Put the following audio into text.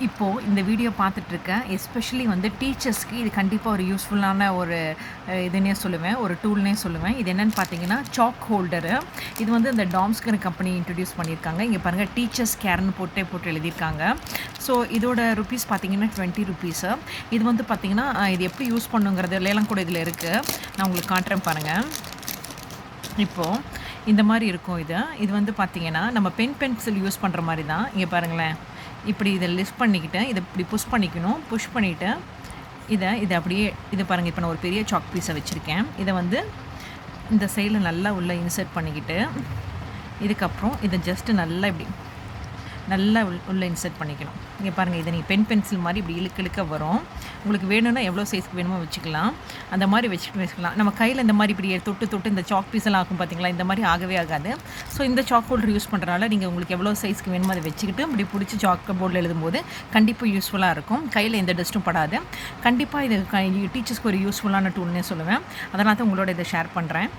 இப்போது இந்த வீடியோ பார்த்துட்ருக்கேன் எஸ்பெஷலி வந்து டீச்சர்ஸ்க்கு இது கண்டிப்பாக ஒரு யூஸ்ஃபுல்லான ஒரு இதுன்னே சொல்லுவேன், ஒரு டூல்னே சொல்லுவேன். இது என்னென்னு பார்த்தீங்கன்னா சாக் ஹோல்டரு. இது வந்து இந்த டாம்ஸ்கர் கம்பெனி இன்ட்ரடியூஸ் பண்ணியிருக்காங்க. இங்கே பாருங்கள், டீச்சர்ஸ் கேர்னு போட்டு எழுதியிருக்காங்க. ஸோ இதோட ருப்பீஸ் பார்த்தீங்கன்னா 20 ருப்பீஸு. இது வந்து பார்த்தீங்கன்னா இது எப்படி யூஸ் பண்ணுங்கிறது எல்லாம் கூட இதில் இருக்குது. நான் உங்களுக்கு காட்டுறேன் பாருங்கள். இப்போது இந்த மாதிரி இருக்கும். இது வந்து பார்த்திங்கன்னா நம்ம பென்சில் யூஸ் பண்ணுற மாதிரி தான். இங்கே பாருங்களேன், இப்படி இதை லிஃப்ட் பண்ணிக்கிட்டு இதை இப்படி புஷ் பண்ணிக்கணும். புஷ் பண்ணிவிட்டு இதை அப்படியே இது பாருங்கள். இப்போ நான் ஒரு பெரிய சாக் பீஸை வச்சுருக்கேன். இதை வந்து இந்த சைடில் நல்லா உள்ளே இன்சர்ட் பண்ணிக்கிட்டு இதுக்கப்புறம் இதை ஜஸ்ட்டு நல்லா உள்ளே இன்சர்ட் பண்ணிக்கணும். இங்கே பாருங்கள், இதை நீங்கள் பென்சில் மாதிரி இப்படி இழுக்க வரும். உங்களுக்கு வேணும்னா எவ்வளோ சைஸ்க்கு வேணுமோ வச்சுக்கலாம். அந்த மாதிரி வச்சுக்கலாம். நம்ம கையில் இந்த மாதிரி இப்படி தொட்டு இந்த சாக் பீஸ் எல்லாம் ஆகும் பார்த்தீங்களா, இந்த மாதிரி ஆகவே ஆகாது. ஸோ இந்த சாக் ஹோல்டர் யூஸ் பண்ணுறனால நீங்கள் உங்களுக்கு எவ்வளோ சைஸ்க்கு வேணுமோ அதை வச்சுக்கிட்டு இப்படி பிடிச்சி சாக் போர்டில் எழுதும்போது கண்டிப்பாக யூஸ்ஃபுல்லாக இருக்கும். கையில் எந்த டஸ்ட்டும் படாது. கண்டிப்பாக இது டீச்சர்ஸ்க்கு ஒரு யூஸ்ஃபுல்லான டூல்னே சொல்லுவேன். அதனால் தான் உங்களோட இதை ஷேர் பண்ணுறேன்.